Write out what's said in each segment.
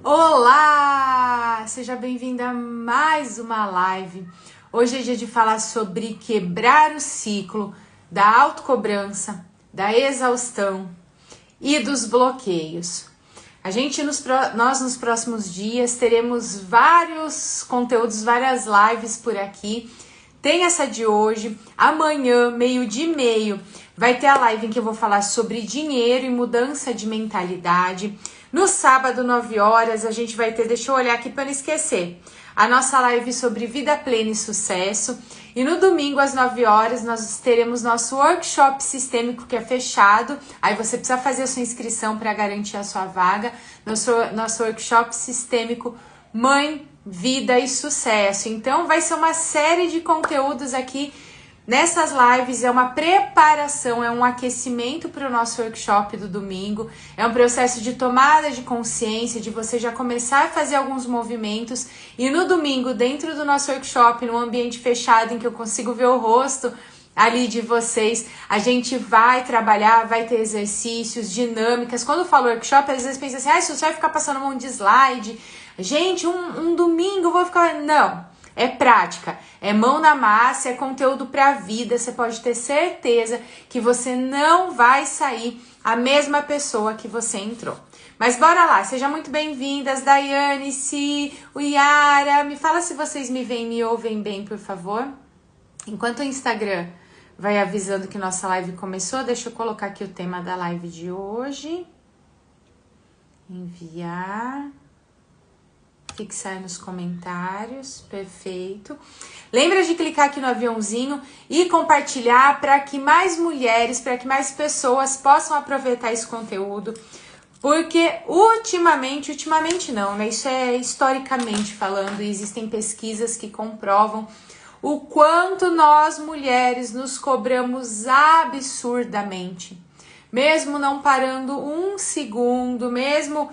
Olá! Seja bem-vinda a mais uma live. Hoje é dia de falar sobre quebrar o ciclo da autocobrança, da exaustão e dos bloqueios. Nós nos próximos dias teremos vários conteúdos, várias lives por aqui. Tem essa de hoje, amanhã, 12:30, vai ter a live em que eu vou falar sobre dinheiro e mudança de mentalidade. No sábado, 9 horas, a gente vai ter, deixa eu olhar aqui para não esquecer, a nossa live sobre vida plena e sucesso. E no domingo, às 9 horas, nós teremos nosso workshop sistêmico que é fechado. Aí você precisa fazer a sua inscrição para garantir a sua vaga. Nosso workshop sistêmico Mãe, Vida e Sucesso. Então vai ser uma série de conteúdos aqui nessas lives, é uma preparação, é um aquecimento para o nosso workshop do domingo, é um processo de tomada de consciência, de você já começar a fazer alguns movimentos, e no domingo, dentro do nosso workshop, num ambiente fechado, em que eu consigo ver o rosto ali de vocês, a gente vai trabalhar, vai ter exercícios, dinâmicas. Quando eu falo workshop, às vezes pensa assim, se você vai ficar passando um monte de slide, gente, um domingo eu vou ficar... Não! É prática, é mão na massa, é conteúdo para a vida. Você pode ter certeza que você não vai sair a mesma pessoa que você entrou. Mas bora lá, sejam muito bem-vindas, Daiane, Si, o Yara. Me fala se vocês me veem, me ouvem bem, por favor. Enquanto o Instagram vai avisando que nossa live começou, deixa eu colocar aqui o tema da live de hoje. Enviar... fixar nos comentários, perfeito. Lembra de clicar aqui no aviãozinho e compartilhar para que mais mulheres, para que mais pessoas possam aproveitar esse conteúdo, porque ultimamente não, né? Isso é historicamente falando, e existem pesquisas que comprovam o quanto nós mulheres nos cobramos absurdamente, mesmo não parando um segundo, mesmo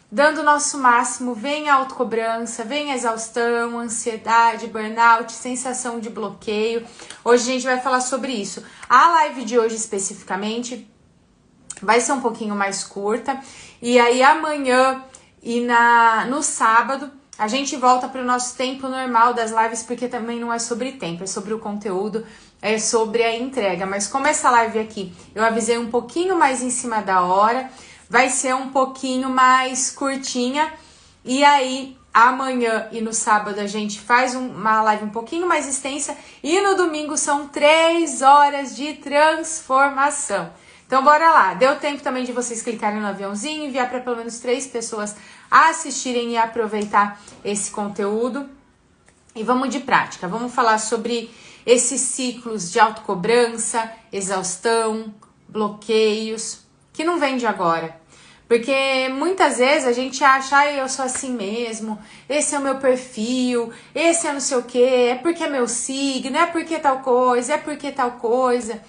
dando o nosso máximo, vem a autocobrança, vem a exaustão, ansiedade, burnout, sensação de bloqueio. Hoje a gente vai falar sobre isso. A live de hoje especificamente vai ser um pouquinho mais curta. E aí amanhã e no sábado a gente volta para o nosso tempo normal das lives, porque também não é sobre tempo, é sobre o conteúdo, é sobre a entrega. Mas como essa live aqui eu avisei um pouquinho mais em cima da hora, vai ser um pouquinho mais curtinha, e aí amanhã e no sábado a gente faz uma live um pouquinho mais extensa, e no domingo são 3 horas de transformação. Então bora lá, deu tempo também de vocês clicarem no aviãozinho, enviar para pelo menos 3 pessoas assistirem e aproveitar esse conteúdo. E vamos de prática, vamos falar sobre esses ciclos de autocobrança, exaustão, bloqueios, que não vem de agora. Porque muitas vezes a gente acha, eu sou assim mesmo, esse é o meu perfil, esse é não sei o que, é porque é meu signo, é porque tal coisa, é porque tal coisa.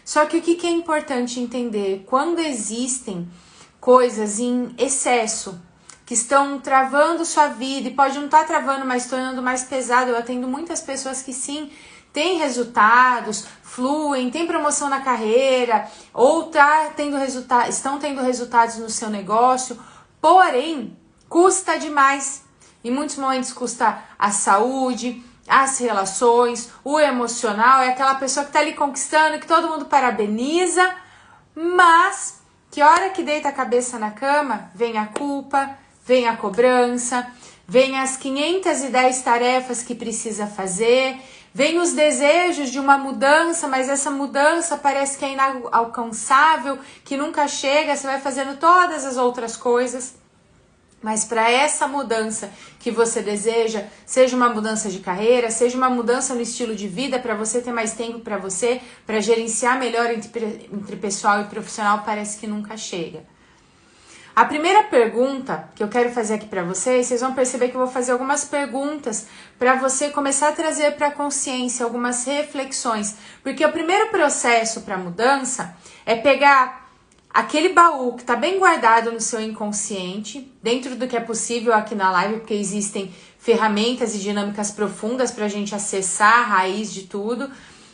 Só que o que é importante entender? Quando existem coisas em excesso, que estão travando sua vida, e pode não estar travando, mas tornando mais pesado. Eu atendo muitas pessoas que sim, tem resultados, fluem, tem promoção na carreira, ou estão tendo resultados no seu negócio, porém, custa demais. Em muitos momentos custa a saúde, as relações, o emocional, é aquela pessoa que está ali conquistando, que todo mundo parabeniza, mas que hora que deita a cabeça na cama, vem a culpa, vem a cobrança, vem as 510 tarefas que precisa fazer, vem os desejos de uma mudança, mas essa mudança parece que é inalcançável, que nunca chega, você vai fazendo todas as outras coisas. Mas para essa mudança que você deseja, seja uma mudança de carreira, seja uma mudança no estilo de vida, para você ter mais tempo para você, para gerenciar melhor entre pessoal e profissional, parece que nunca chega. A primeira pergunta que eu quero fazer aqui para vocês vão perceber que eu vou fazer algumas perguntas para você começar a trazer para a consciência algumas reflexões. Porque o primeiro processo para mudança é pegar aquele baú que está bem guardado no seu inconsciente, dentro do que é possível aqui na live, porque existem ferramentas e dinâmicas profundas para a gente acessar a raiz de tudo,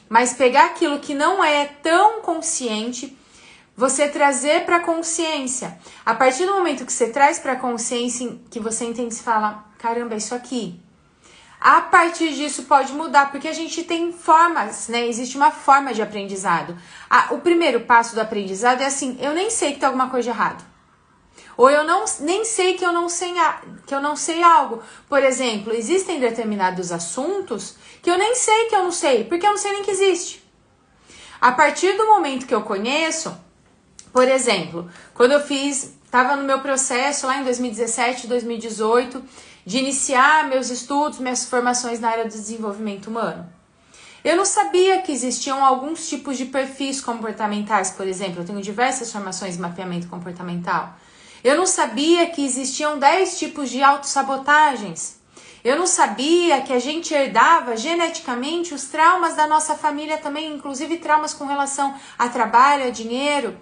mas pegar aquilo que não é tão consciente, você trazer para consciência. A partir do momento que você traz para consciência, que você entende e fala, caramba, é isso aqui. A partir disso pode mudar, porque a gente tem formas, né? Existe uma forma de aprendizado. O primeiro passo do aprendizado é assim, eu nem sei que tem alguma coisa de errado. Ou eu nem sei que eu não sei algo. Por exemplo, existem determinados assuntos que eu nem sei que eu não sei, porque eu não sei nem que existe. A partir do momento que eu conheço, por exemplo, quando eu estava no meu processo lá em 2017, 2018, de iniciar meus estudos, minhas formações na área do desenvolvimento humano. Eu não sabia que existiam alguns tipos de perfis comportamentais, por exemplo, eu tenho diversas formações em mapeamento comportamental. Eu não sabia que existiam 10 tipos de autossabotagens. Eu não sabia que a gente herdava geneticamente os traumas da nossa família também, inclusive traumas com relação a trabalho, a dinheiro.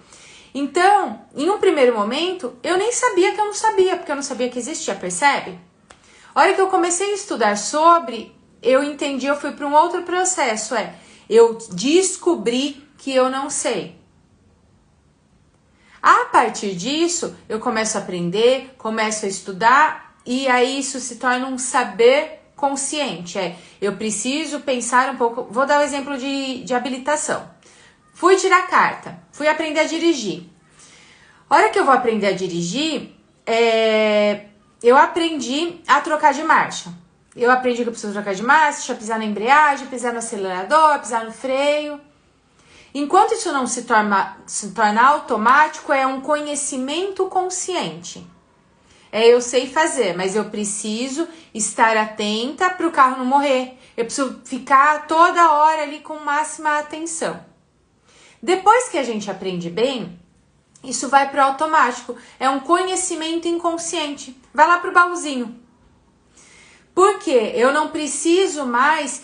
Então, em um primeiro momento, eu nem sabia que eu não sabia, porque eu não sabia que existia, percebe? A hora que eu comecei a estudar sobre, eu entendi, eu fui para um outro processo, eu descobri que eu não sei. A partir disso, eu começo a aprender, começo a estudar, e aí isso se torna um saber consciente. Eu preciso pensar um pouco, vou dar o exemplo de habilitação. Fui tirar carta, fui aprender a dirigir. A hora que eu vou aprender a dirigir, eu aprendi a trocar de marcha. Eu aprendi que eu preciso trocar de marcha, pisar na embreagem, pisar no acelerador, pisar no freio. Enquanto isso não se torna automático, é um conhecimento consciente. Eu sei fazer, mas eu preciso estar atenta para o carro não morrer. Eu preciso ficar toda hora ali com máxima atenção. Depois que a gente aprende bem, isso vai para o automático. É um conhecimento inconsciente. Vai lá para o baúzinho. Por quê? Eu não preciso mais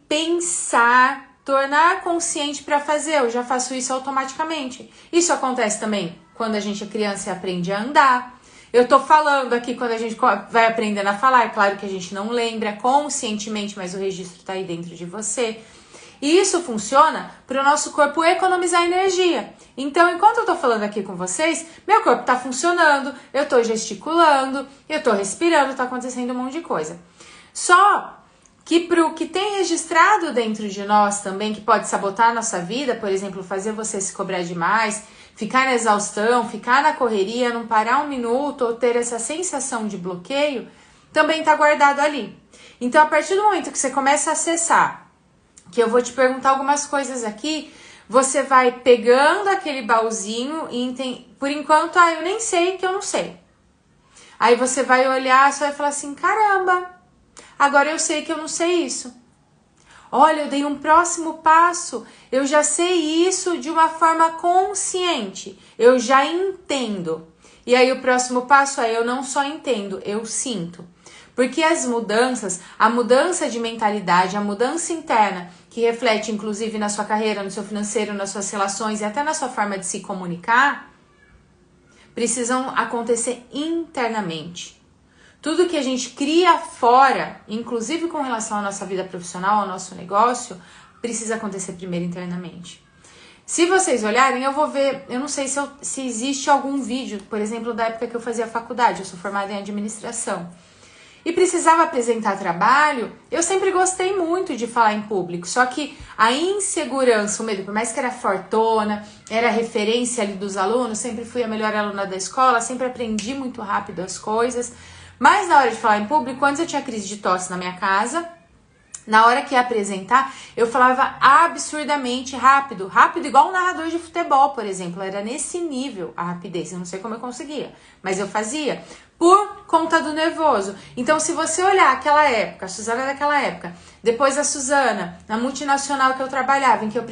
pensar, tornar consciente para fazer. Eu já faço isso automaticamente. Isso acontece também quando a gente é criança e aprende a andar. Eu tô falando aqui quando a gente vai aprendendo a falar. É claro que a gente não lembra conscientemente, mas o registro tá aí dentro de você. E isso funciona para o nosso corpo economizar energia. Então, enquanto eu tô falando aqui com vocês, meu corpo tá funcionando, eu tô gesticulando, eu tô respirando, tá acontecendo um monte de coisa. Só que pro que tem registrado dentro de nós também, que pode sabotar a nossa vida, por exemplo, fazer você se cobrar demais, ficar na exaustão, ficar na correria, não parar um minuto ou ter essa sensação de bloqueio, também tá guardado ali. Então, a partir do momento que você começa a acessar, que eu vou te perguntar algumas coisas aqui, você vai pegando aquele baúzinho e por enquanto, eu nem sei que eu não sei. Aí você vai olhar, você vai falar assim, caramba, agora eu sei que eu não sei isso. Olha, eu dei um próximo passo, eu já sei isso de uma forma consciente, eu já entendo. E aí o próximo passo eu não só entendo, eu sinto. Porque as mudanças, a mudança de mentalidade, a mudança interna, que reflete inclusive na sua carreira, no seu financeiro, nas suas relações e até na sua forma de se comunicar, precisam acontecer internamente. Tudo que a gente cria fora, inclusive com relação à nossa vida profissional, ao nosso negócio, precisa acontecer primeiro internamente. Se vocês olharem, eu vou ver, eu não sei se existe algum vídeo, por exemplo, da época que eu fazia faculdade, eu sou formada em administração. E precisava apresentar trabalho, eu sempre gostei muito de falar em público, só que a insegurança, o medo, por mais que era fortona, era referência ali dos alunos, sempre fui a melhor aluna da escola, sempre aprendi muito rápido as coisas, mas na hora de falar em público, antes eu tinha crise de tosse na minha casa, na hora que ia apresentar, eu falava absurdamente rápido igual um narrador de futebol, por exemplo, era nesse nível a rapidez, eu não sei como eu conseguia, mas eu fazia, por conta do nervoso. Então, se você olhar aquela época, a Suzana daquela época, depois a Suzana, na multinacional que eu trabalhava, em que eu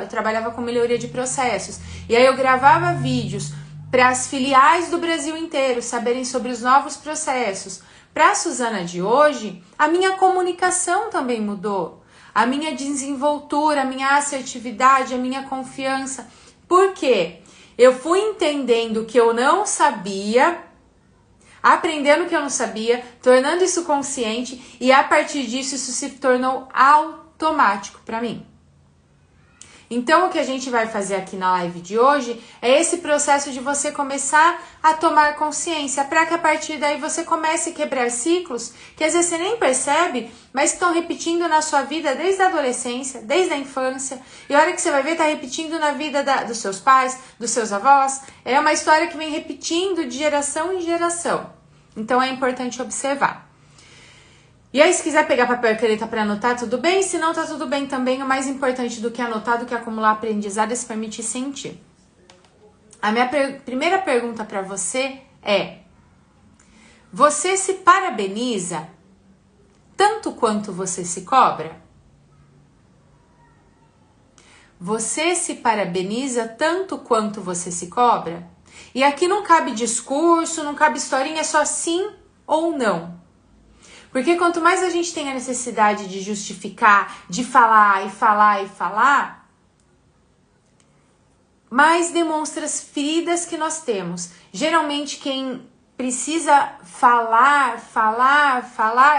trabalhava com melhoria de processos, e aí eu gravava vídeos para as filiais do Brasil inteiro saberem sobre os novos processos. Para a Suzana de hoje, a minha comunicação também mudou. A minha desenvoltura, a minha assertividade, a minha confiança. Por quê? Eu fui entendendo que eu não sabia, aprendendo que eu não sabia, tornando isso consciente e a partir disso isso se tornou automático para mim. Então, o que a gente vai fazer aqui na live de hoje é esse processo de você começar a tomar consciência, para que a partir daí você comece a quebrar ciclos que às vezes você nem percebe, mas que estão repetindo na sua vida desde a adolescência, desde a infância, e a hora que você vai ver, está repetindo na vida dos seus pais, dos seus avós. É uma história que vem repetindo de geração em geração. Então, é importante observar. E aí, se quiser pegar papel e caneta para anotar, tudo bem. Se não, tá tudo bem também. O mais importante do que anotar, do que acumular aprendizado, é se permitir sentir. A minha primeira pergunta para você é: você se parabeniza tanto quanto você se cobra? Você se parabeniza tanto quanto você se cobra? E aqui não cabe discurso, não cabe historinha, é só sim ou não. Porque quanto mais a gente tem a necessidade de justificar, de falar e falar e falar, mais demonstra as feridas que nós temos. Geralmente quem precisa falar,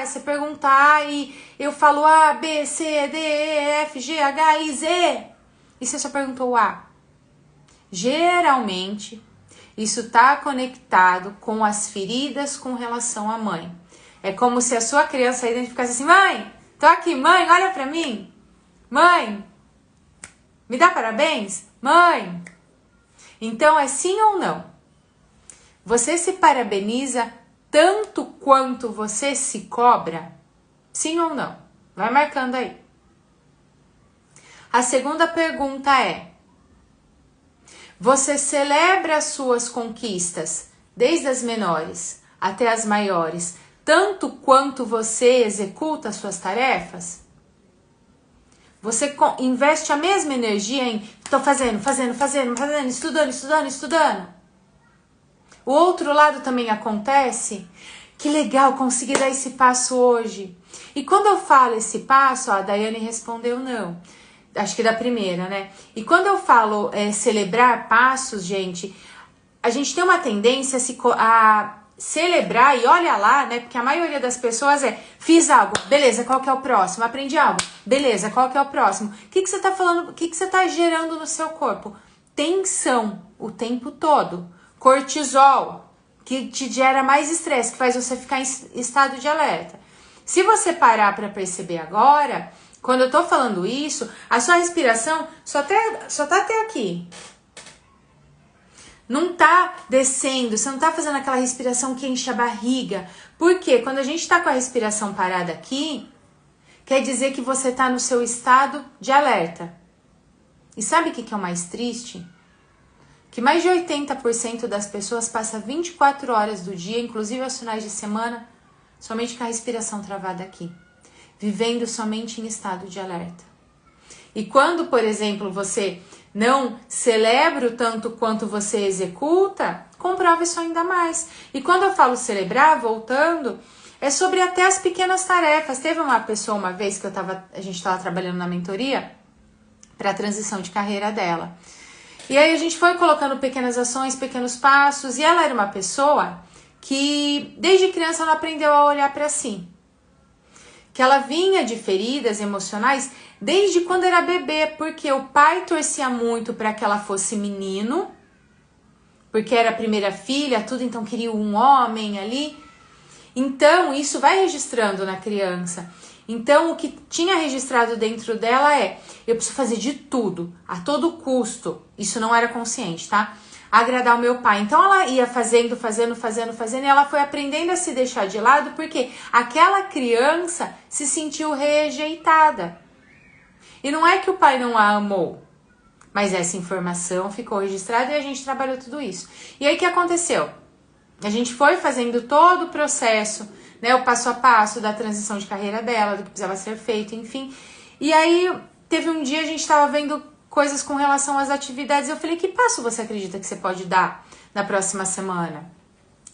é você perguntar e eu falo A, B, C, D, E, F, G, H, I, Z. E você só perguntou A. Geralmente, isso está conectado com as feridas com relação à mãe. É como se a sua criança identificasse assim: mãe, tô aqui, mãe, olha pra mim. Mãe, me dá parabéns? Mãe. Então, é sim ou não? Você se parabeniza tanto quanto você se cobra? Sim ou não? Vai marcando aí. A segunda pergunta é: você celebra as suas conquistas, desde as menores até as maiores, tanto quanto você executa as suas tarefas? Você investe a mesma energia em tô fazendo, estudando. O outro lado também acontece. Que legal, consegui dar esse passo hoje. E quando eu falo esse passo, a Daiane respondeu não. Acho que da primeira, né? E quando eu falo celebrar passos, gente, a gente tem uma tendência a celebrar, e olha lá, né? Porque a maioria das pessoas fiz algo, beleza, qual que é o próximo? Aprendi algo, beleza, qual que é o próximo? O que você tá falando, o que você tá gerando no seu corpo? Tensão o tempo todo. Cortisol, que te gera mais estresse, que faz você ficar em estado de alerta. Se você parar para perceber agora, quando eu tô falando isso, a sua respiração só tá até aqui. Não tá descendo, você não tá fazendo aquela respiração que enche a barriga. Por quê? Quando a gente tá com a respiração parada aqui, quer dizer que você tá no seu estado de alerta. E sabe o que é o mais triste? Que mais de 80% das pessoas passa 24 horas do dia, inclusive aos finais de semana, somente com a respiração travada aqui, vivendo somente em estado de alerta. E quando, por exemplo, você não celebra o tanto quanto você executa, comprova isso ainda mais. E quando eu falo celebrar, voltando, é sobre até as pequenas tarefas. Teve uma pessoa uma vez que a gente estava trabalhando na mentoria para a transição de carreira dela. E aí a gente foi colocando pequenas ações, pequenos passos, e ela era uma pessoa que desde criança ela aprendeu a olhar para si. Que ela vinha de feridas emocionais desde quando era bebê, porque o pai torcia muito para que ela fosse menino, porque era a primeira filha, tudo, então queria um homem ali. Então isso vai registrando na criança. Então o que tinha registrado dentro dela eu preciso fazer de tudo, a todo custo. Isso não era consciente, tá? Agradar o meu pai. Então ela ia fazendo, e ela foi aprendendo a se deixar de lado porque aquela criança se sentiu rejeitada. E não é que o pai não a amou, mas essa informação ficou registrada e a gente trabalhou tudo isso. E aí o que aconteceu? A gente foi fazendo todo o processo, né, o passo a passo da transição de carreira dela, do que precisava ser feito, enfim. E aí teve um dia a gente estava vendo coisas com relação às atividades. Eu falei: que passo você acredita que você pode dar na próxima semana?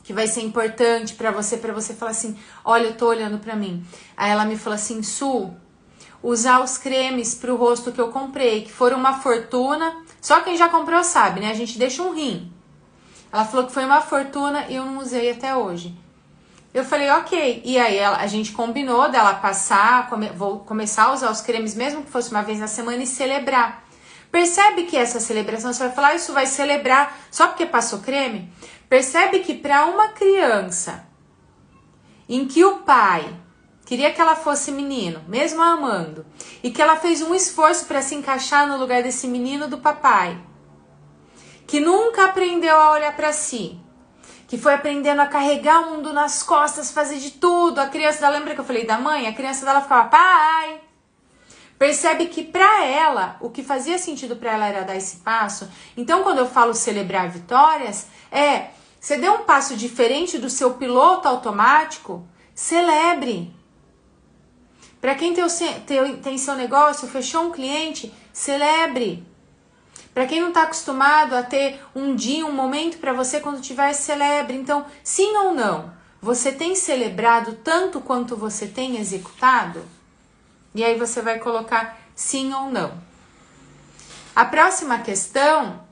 Que vai ser importante para você falar assim: olha, eu tô olhando para mim. Aí ela me falou assim: Su, usar os cremes pro rosto que eu comprei, que foram uma fortuna. Só quem já comprou sabe, né? A gente deixa um rim. Ela falou que foi uma fortuna e eu não usei até hoje. Eu falei: ok. E aí a gente combinou dela passar, começar a usar os cremes, mesmo que fosse uma vez na semana, e celebrar. Percebe que essa celebração, você vai falar, isso vai celebrar só porque passou creme? Percebe que para uma criança em que o pai queria que ela fosse menino, mesmo a amando, e que ela fez um esforço para se encaixar no lugar desse menino do papai, que nunca aprendeu a olhar para si, que foi aprendendo a carregar o mundo nas costas, fazer de tudo. A criança dela, lembra que eu falei da mãe? A criança dela ficava, pai. Percebe que para ela, o que fazia sentido para ela era dar esse passo. Então, quando eu falo celebrar vitórias, você deu um passo diferente do seu piloto automático, celebre. Para quem tem seu negócio, fechou um cliente, celebre. Para quem não está acostumado a ter um dia, um momento para você, quando tiver, celebre. Então, sim ou não? Você tem celebrado tanto quanto você tem executado? E aí você vai colocar sim ou não. A próxima questão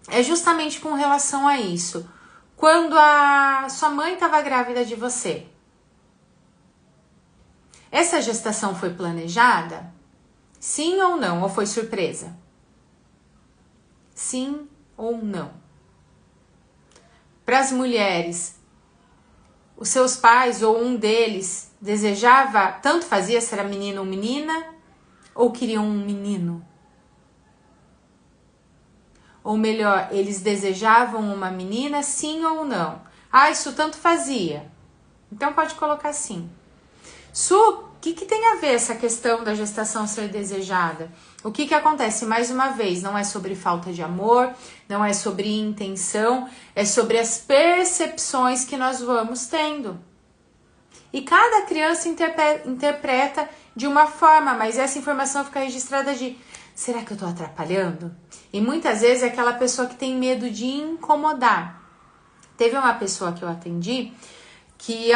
é justamente com relação a isso. Quando a sua mãe estava grávida de você, essa gestação foi planejada? Sim ou não? Ou foi surpresa? Sim ou não? Para as mulheres, os seus pais ou um deles desejava, tanto fazia se era menino ou menina, ou queriam um menino? Ou melhor, eles desejavam uma menina, sim ou não? Ah, isso tanto fazia. Então pode colocar sim. Su, o que tem a ver essa questão da gestação ser desejada? O que acontece? Mais uma vez, não é sobre falta de amor, não é sobre intenção, é sobre as percepções que nós vamos tendo. E cada criança interpreta de uma forma, mas essa informação fica registrada de, será que eu estou atrapalhando? E muitas vezes é aquela pessoa que tem medo de incomodar. Teve uma pessoa que eu atendi que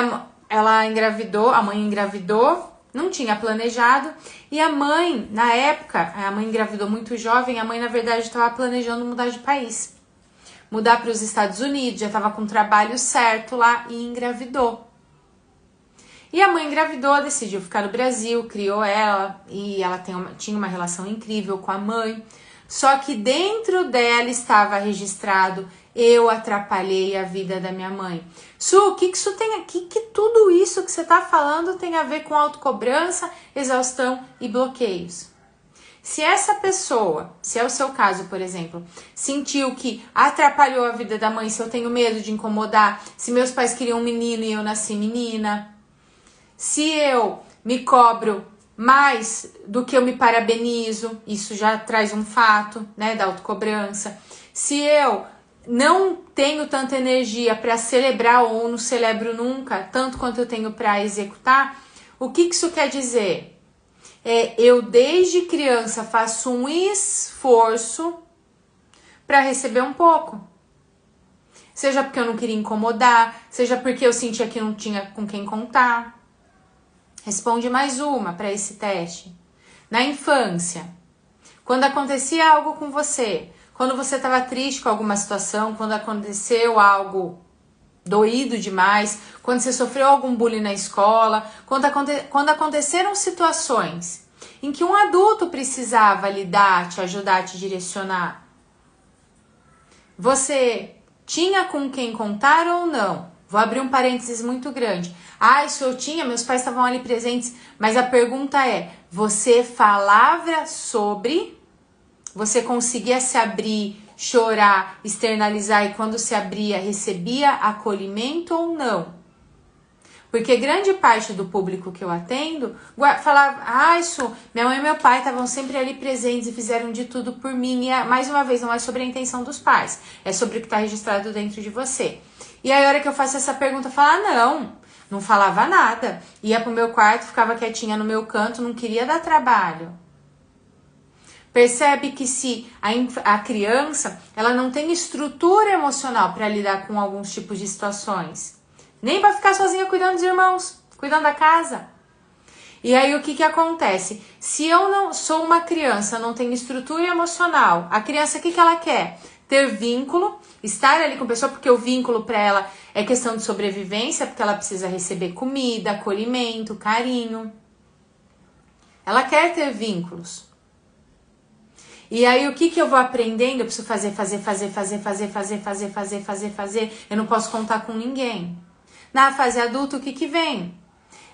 ela engravidou, a mãe engravidou, não tinha planejado, e a mãe, na época, a mãe engravidou muito jovem, a mãe, na verdade, estava planejando mudar de país. Mudar para os Estados Unidos, já estava com o trabalho certo lá e engravidou. E a mãe engravidou, decidiu ficar no Brasil, criou ela, e ela tinha uma relação incrível com a mãe. Só que dentro dela estava registrado, eu atrapalhei a vida da minha mãe. Su, o que isso tem aqui? Que tudo isso que você está falando tem a ver com autocobrança, exaustão e bloqueios? Se essa pessoa, se é o seu caso, por exemplo, sentiu que atrapalhou a vida da mãe, se eu tenho medo de incomodar, se meus pais queriam um menino e eu nasci menina, se eu me cobro mais do que eu me parabenizo, isso já traz um fato, né, da autocobrança. Se eu não tenho tanta energia para celebrar ou não celebro nunca, tanto quanto eu tenho para executar, o que isso quer dizer? Eu desde criança faço um esforço para receber um pouco. Seja porque eu não queria incomodar, seja porque eu sentia que não tinha com quem contar. Responde mais uma para esse teste. Na infância, quando acontecia algo com você, quando você estava triste com alguma situação, quando aconteceu algo doído demais, quando você sofreu algum bullying na escola, quando aconteceram situações em que um adulto precisava lidar, te ajudar, te direcionar, você tinha com quem contar ou não? Vou abrir um parênteses muito grande. Ah, isso eu tinha, meus pais estavam ali presentes, mas a pergunta é, você falava sobre, você conseguia se abrir, chorar, externalizar e quando se abria, recebia acolhimento ou não? Porque grande parte do público que eu atendo falava, isso, minha mãe e meu pai estavam sempre ali presentes e fizeram de tudo por mim. E mais uma vez, não é sobre a intenção dos pais, é sobre o que está registrado dentro de você. E aí, a hora que eu faço essa pergunta, eu falo, não falava nada. Ia pro meu quarto, ficava quietinha no meu canto, não queria dar trabalho. Percebe que se a criança, ela não tem estrutura emocional para lidar com alguns tipos de situações. Nem para ficar sozinha cuidando dos irmãos, cuidando da casa. E aí o que acontece? Se eu não sou uma criança, não tenho estrutura emocional, a criança o que ela quer? Ter vínculo, estar ali com a pessoa, porque o vínculo para ela é questão de sobrevivência, porque ela precisa receber comida, acolhimento, carinho. Ela quer ter vínculos. E aí o que eu vou aprendendo? Eu preciso fazer. Eu não posso contar com ninguém. Na fase adulta, o que vem?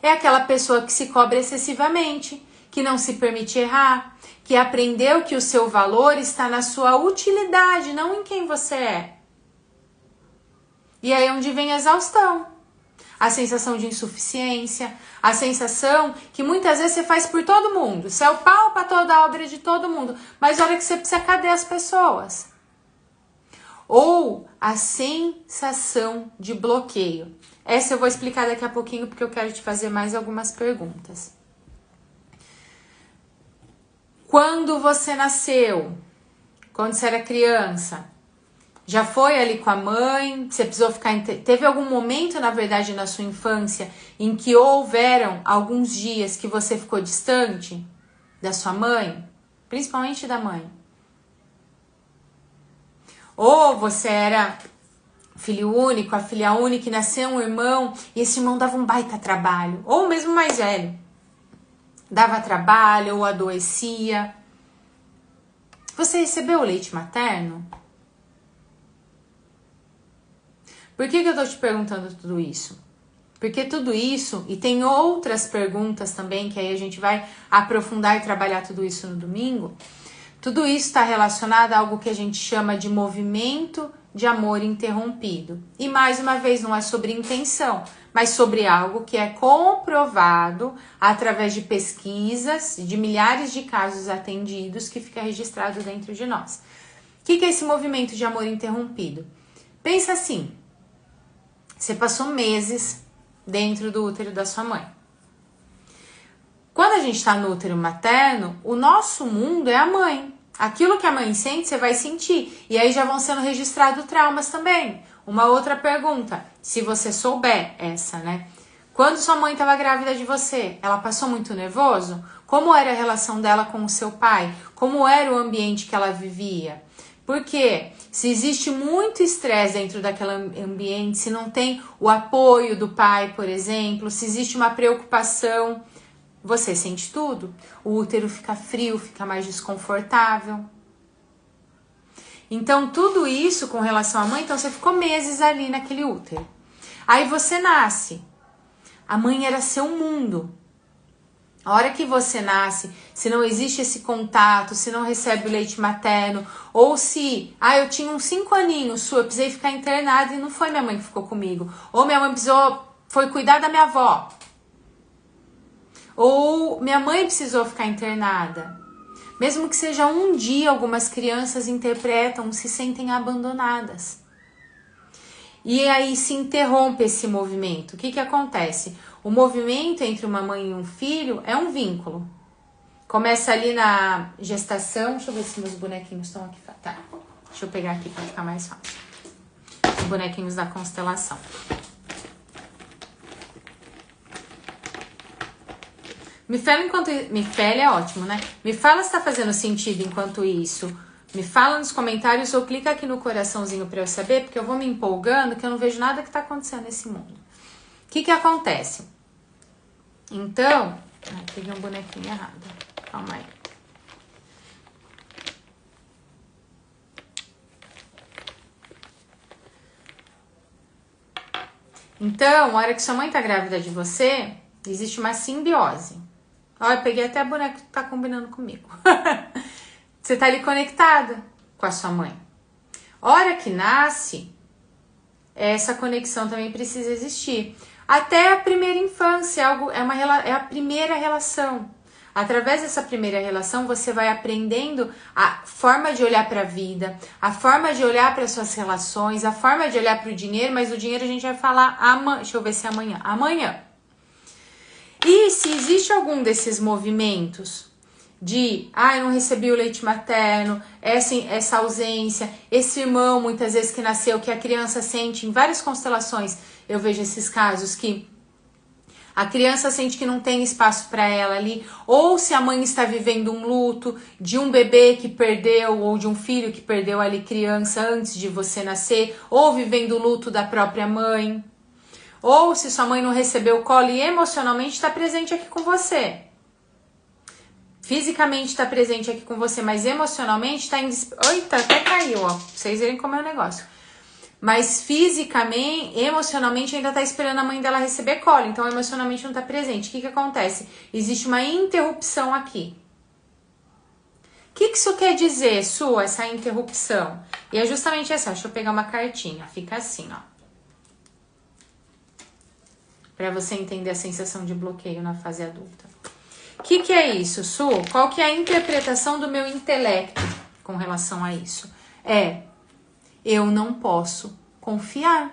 É aquela pessoa que se cobra excessivamente, que não se permite errar, que aprendeu que o seu valor está na sua utilidade, não em quem você é. E aí é onde vem a exaustão, a sensação de insuficiência, a sensação que muitas vezes você faz por todo mundo. Você é o pau para toda a obra de todo mundo, mas a hora que você precisa, cadê as pessoas? Ou a sensação de bloqueio. Essa eu vou explicar daqui a pouquinho, porque eu quero te fazer mais algumas perguntas. Quando você nasceu, quando você era criança, já foi ali com a mãe? Você precisou ficar... Teve algum momento, na verdade, na sua infância, em que houveram alguns dias que você ficou distante da sua mãe? Principalmente da mãe. Ou você era filho único, a filha única, e nasceu um irmão, e esse irmão dava um baita trabalho. Ou mesmo mais velho. Dava trabalho ou adoecia. Você recebeu o leite materno? Por que eu tô te perguntando tudo isso? Porque tudo isso, e tem outras perguntas também, que aí a gente vai aprofundar e trabalhar tudo isso no domingo, tudo isso está relacionado a algo que a gente chama de movimento de amor interrompido. E mais uma vez, não é sobre intenção, mas sobre algo que é comprovado através de pesquisas, de milhares de casos atendidos, que fica registrado dentro de nós. O que é esse movimento de amor interrompido? Pensa assim, você passou meses dentro do útero da sua mãe. Quando a gente está no útero materno, o nosso mundo é a mãe. Aquilo que a mãe sente, você vai sentir. E aí já vão sendo registrados traumas também. Uma outra pergunta, se você souber essa, né? Quando sua mãe estava grávida de você, ela passou muito nervoso? Como era a relação dela com o seu pai? Como era o ambiente que ela vivia? Porque se existe muito estresse dentro daquele ambiente, se não tem o apoio do pai, por exemplo, se existe uma preocupação, você sente tudo. O útero fica frio, fica mais desconfortável. Então, tudo isso com relação à mãe, então você ficou meses ali naquele útero. Aí você nasce. A mãe era seu mundo. A hora que você nasce, se não existe esse contato, se não recebe o leite materno, ou se, eu tinha uns 5 aninhos, eu precisei ficar internada e não foi minha mãe que ficou comigo. Ou minha mãe foi cuidar da minha avó. Ou minha mãe precisou ficar internada. Mesmo que seja um dia, algumas crianças interpretam, se sentem abandonadas. E aí se interrompe esse movimento. O que acontece? O movimento entre uma mãe e um filho é um vínculo. Começa ali na gestação. Deixa eu ver se meus bonequinhos estão aqui. Tá. Deixa eu pegar aqui para ficar mais fácil. Os bonequinhos da constelação. Me fala é ótimo, né? Me fala se tá fazendo sentido enquanto isso. Me fala nos comentários ou clica aqui no coraçãozinho para eu saber, porque eu vou me empolgando que eu não vejo nada que tá acontecendo nesse mundo. O que acontece? Então... peguei um bonequinho errado. Calma aí. Então, a hora que sua mãe tá grávida de você, existe uma simbiose. Ó, eu peguei até a boneca que tá combinando comigo. Você tá ali conectada com a sua mãe. A hora que nasce, essa conexão também precisa existir. Até a primeira infância, é a primeira relação. Através dessa primeira relação, você vai aprendendo a forma de olhar para a vida, a forma de olhar para suas relações, a forma de olhar para o dinheiro, mas o dinheiro a gente vai falar amanhã. Deixa eu ver se é amanhã. Amanhã. E se existe algum desses movimentos de, eu não recebi o leite materno, essa ausência, esse irmão muitas vezes que nasceu, que a criança sente, em várias constelações eu vejo esses casos que a criança sente que não tem espaço para ela ali, ou se a mãe está vivendo um luto de um bebê que perdeu, ou de um filho que perdeu ali criança antes de você nascer, ou vivendo o luto da própria mãe. Ou se sua mãe não recebeu o colo e emocionalmente está presente aqui com você. fisicamente está presente aqui com você, mas emocionalmente está em... Eita, até caiu, ó. Pra vocês verem como é o negócio. Mas fisicamente, emocionalmente ainda tá esperando a mãe dela receber colo. Então emocionalmente não tá presente. O que acontece? Existe uma interrupção aqui. O que isso quer dizer, Su, essa interrupção? E é justamente essa. Deixa eu pegar uma cartinha. Fica assim, ó. Pra você entender a sensação de bloqueio na fase adulta. O que é isso, Su? Qual que é a interpretação do meu intelecto com relação a isso? Eu não posso confiar.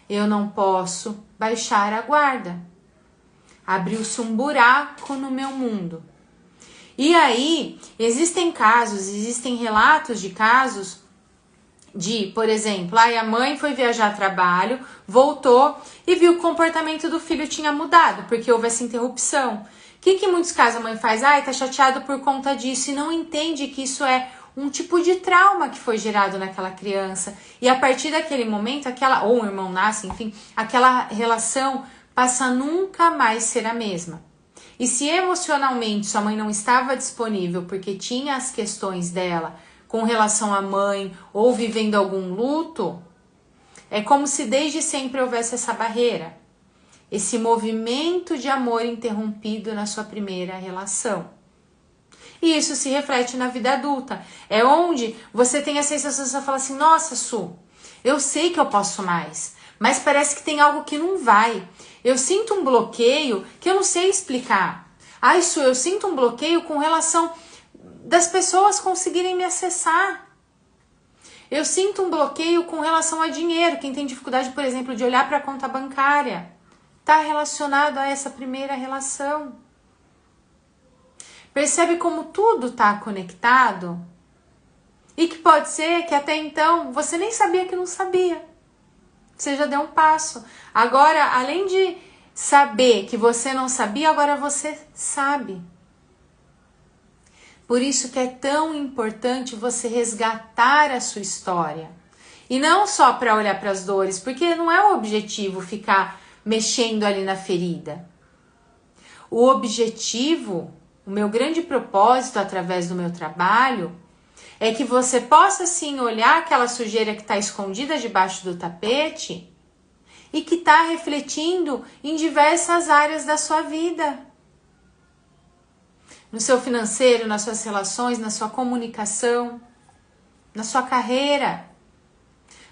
Eu não posso baixar a guarda. Abriu-se um buraco no meu mundo. E aí, existem casos, existem relatos de casos de, por exemplo, a mãe foi viajar a trabalho, voltou e viu que o comportamento do filho tinha mudado, porque houve essa interrupção. O que em muitos casos a mãe faz? Tá chateado por conta disso e não entende que isso é um tipo de trauma que foi gerado naquela criança. E a partir daquele momento, ou um irmão nasce, enfim, aquela relação passa a nunca mais ser a mesma. E se emocionalmente sua mãe não estava disponível porque tinha as questões dela com relação à mãe ou vivendo algum luto, é como se desde sempre houvesse essa barreira, esse movimento de amor interrompido na sua primeira relação. E isso se reflete na vida adulta. É onde você tem a sensação de você falar assim, nossa, Su, eu sei que eu posso mais, mas parece que tem algo que não vai. Eu sinto um bloqueio que eu não sei explicar. Su, eu sinto um bloqueio com relação das pessoas conseguirem me acessar. Eu sinto um bloqueio com relação a dinheiro. Quem tem dificuldade, por exemplo, de olhar para a conta bancária, está relacionado a essa primeira relação. Percebe como tudo está conectado? E que pode ser que até então você nem sabia que não sabia. Você já deu um passo. Agora, além de saber que você não sabia, agora você sabe. Por isso que é tão importante você resgatar a sua história. E não só para olhar para as dores, porque não é o objetivo ficar mexendo ali na ferida. O objetivo, o meu grande propósito através do meu trabalho, é que você possa sim olhar aquela sujeira que está escondida debaixo do tapete e que está refletindo em diversas áreas da sua vida. No seu financeiro, nas suas relações, na sua comunicação, na sua carreira.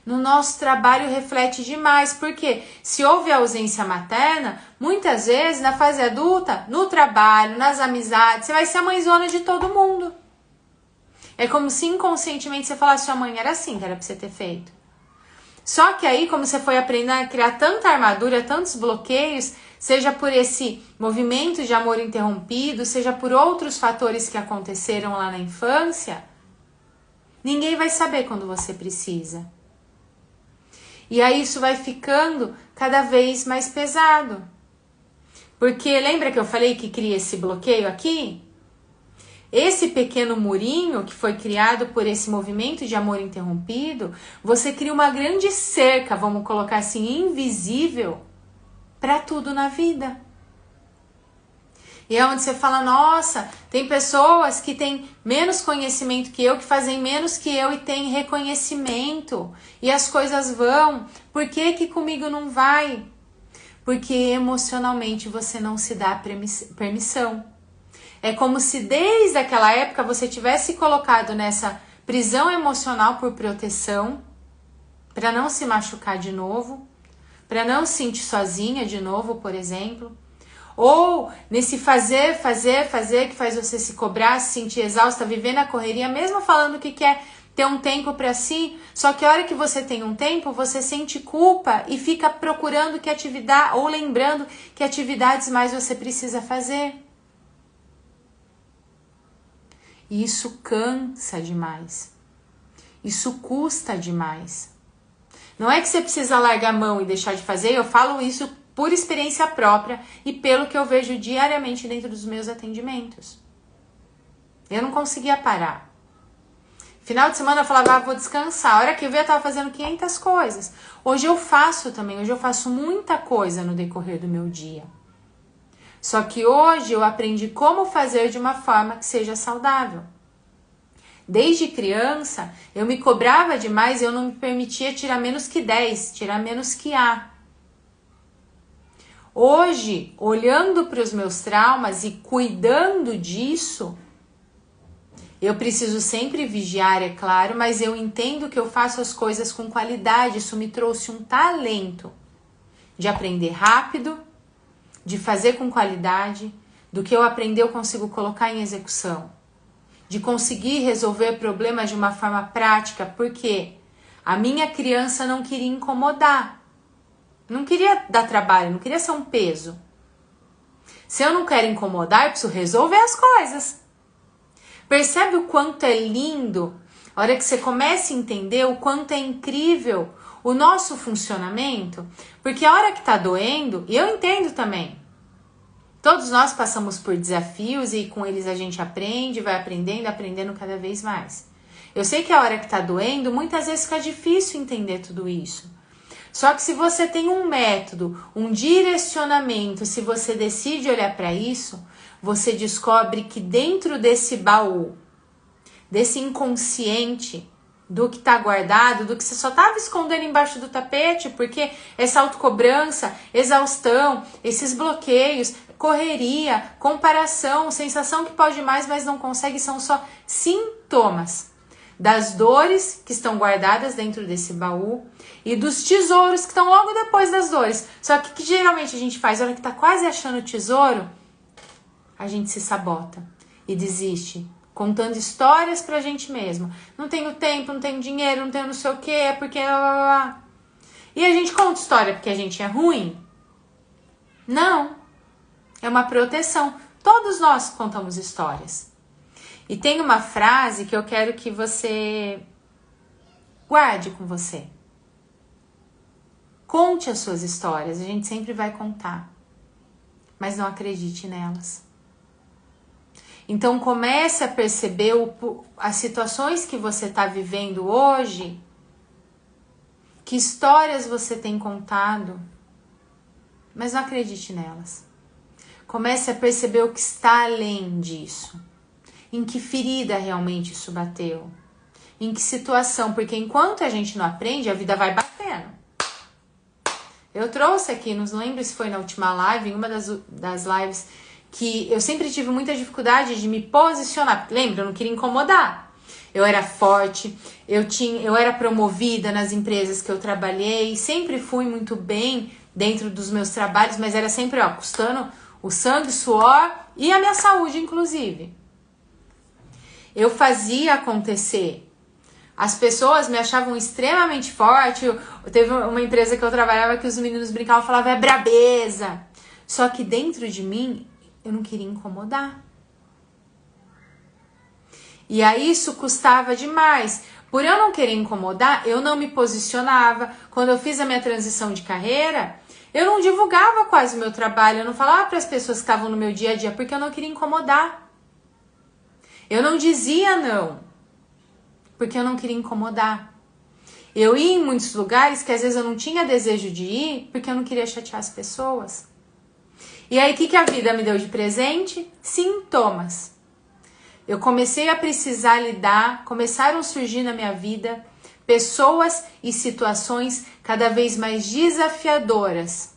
No nosso trabalho reflete demais, porque se houve ausência materna, muitas vezes na fase adulta, no trabalho, nas amizades, você vai ser a mãezona de todo mundo. É como se inconscientemente você falasse, sua mãe era assim, que era pra você ter feito. Só que aí, como você foi aprendendo a criar tanta armadura, tantos bloqueios, seja por esse movimento de amor interrompido, seja por outros fatores que aconteceram lá na infância, ninguém vai saber quando você precisa. E aí isso vai ficando cada vez mais pesado. Porque lembra que eu falei que cria esse bloqueio aqui? Esse pequeno murinho que foi criado por esse movimento de amor interrompido, você cria uma grande cerca, vamos colocar assim, invisível, para tudo na vida. E é onde você fala, nossa, tem pessoas que têm menos conhecimento que eu, que fazem menos que eu e têm reconhecimento. E as coisas vão. Por que que comigo não vai? Porque emocionalmente você não se dá permissão. É como se desde aquela época você tivesse colocado nessa prisão emocional por proteção, para não se machucar de novo, para não se sentir sozinha de novo, por exemplo. Ou nesse fazer, que faz você se cobrar, se sentir exausta, viver na correria, mesmo falando que quer ter um tempo para si, só que a hora que você tem um tempo, você sente culpa e fica procurando que atividade, ou lembrando que atividades mais você precisa fazer. E isso cansa demais. Isso custa demais. Não é que você precisa largar a mão e deixar de fazer, eu falo isso por experiência própria e pelo que eu vejo diariamente dentro dos meus atendimentos. Eu não conseguia parar. Final de semana eu falava, vou descansar. A hora que eu vi, eu estava fazendo 500 coisas. Hoje eu faço também, hoje eu faço muita coisa no decorrer do meu dia. Só que hoje eu aprendi como fazer de uma forma que seja saudável. Desde criança, eu me cobrava demais e eu não me permitia tirar menos que 10, tirar menos que A. Hoje, olhando para os meus traumas e cuidando disso, eu preciso sempre vigiar, é claro, mas eu entendo que eu faço as coisas com qualidade. Isso me trouxe um talento de aprender rápido, de fazer com qualidade, do que eu aprendi eu consigo colocar em execução. De conseguir resolver problemas de uma forma prática, porque a minha criança não queria incomodar, não queria dar trabalho, não queria ser um peso. Se eu não quero incomodar, eu preciso resolver as coisas. Percebe o quanto é lindo? A hora que você começa a entender o quanto é incrível o nosso funcionamento, porque a hora que tá doendo, e eu entendo também, todos nós passamos por desafios e com eles a gente aprende, vai aprendendo cada vez mais. Eu sei que a hora que tá doendo, muitas vezes fica difícil entender tudo isso. Só que se você tem um método, um direcionamento, se você decide olhar para isso, você descobre que dentro desse baú, desse inconsciente, do que tá guardado, do que você só tava escondendo embaixo do tapete, porque essa autocobrança, exaustão, esses bloqueios, correria, comparação, sensação que pode mais, mas não consegue, são só sintomas das dores que estão guardadas dentro desse baú e dos tesouros que estão logo depois das dores. Só que o que geralmente a gente faz, na hora que tá quase achando o tesouro, a gente se sabota e desiste, contando histórias pra gente mesmo. Não tenho tempo, não tenho dinheiro, não tenho não sei o que, é porque... E a gente conta história porque a gente é ruim? Não. É uma proteção. Todos nós contamos histórias. E tem uma frase que eu quero que você guarde com você. Conte as suas histórias, a gente sempre vai contar. Mas não acredite nelas. Então comece a perceber as situações que você está vivendo hoje, que histórias você tem contado, mas não acredite nelas. Comece a perceber o que está além disso. Em que ferida realmente isso bateu. Em que situação, porque enquanto a gente não aprende, a vida vai batendo. Eu trouxe aqui, não lembro se foi na última live, em uma das lives, que eu sempre tive muita dificuldade de me posicionar. Lembra, eu não queria incomodar. Eu era forte, eu era promovida nas empresas que eu trabalhei, sempre fui muito bem dentro dos meus trabalhos, mas era sempre, custando o sangue, o suor e a minha saúde, inclusive. Eu fazia acontecer. As pessoas me achavam extremamente forte. Teve uma empresa que eu trabalhava que os meninos brincavam e falavam, é brabeza. Só que dentro de mim, eu não queria incomodar. E aí isso custava demais. Por eu não querer incomodar, eu não me posicionava. Quando eu fiz a minha transição de carreira, eu não divulgava quase o meu trabalho. Eu não falava para as pessoas que estavam no meu dia a dia, porque eu não queria incomodar. Eu não dizia não, porque eu não queria incomodar. Eu ia em muitos lugares que às vezes eu não tinha desejo de ir, porque eu não queria chatear as pessoas. E aí, o que a vida me deu de presente? Sintomas. Eu comecei a precisar lidar, começaram a surgir na minha vida pessoas e situações cada vez mais desafiadoras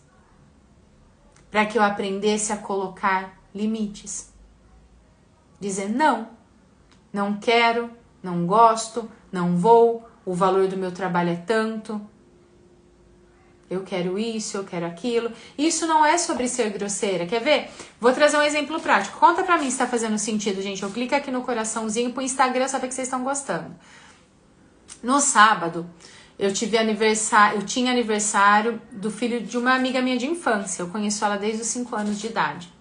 para que eu aprendesse a colocar limites. Dizer não quero, não gosto, não vou, o valor do meu trabalho é tanto. Eu quero isso, eu quero aquilo. Isso não é sobre ser grosseira. Quer ver? Vou trazer um exemplo prático. Conta pra mim se tá fazendo sentido, gente. Eu clico aqui no coraçãozinho pro Instagram saber que vocês estão gostando. No sábado, eu tinha aniversário do filho de uma amiga minha de infância. Eu conheço ela desde os 5 anos de idade.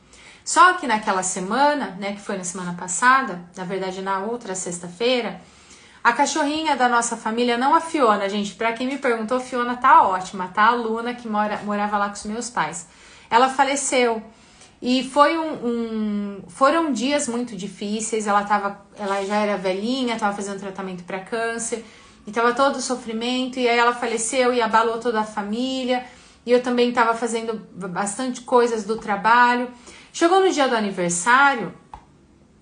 Só que naquela semana, né, que foi na semana passada, na verdade na outra sexta-feira, a cachorrinha da nossa família, não a Fiona, gente, pra quem me perguntou, Fiona tá ótima, tá? A Luna, que morava lá com os meus pais. Ela faleceu. E foram dias muito difíceis, ela já era velhinha, tava fazendo tratamento para câncer, e tava todo o sofrimento, e aí ela faleceu e abalou toda a família, e eu também tava fazendo bastante coisas do trabalho. Chegou no dia do aniversário,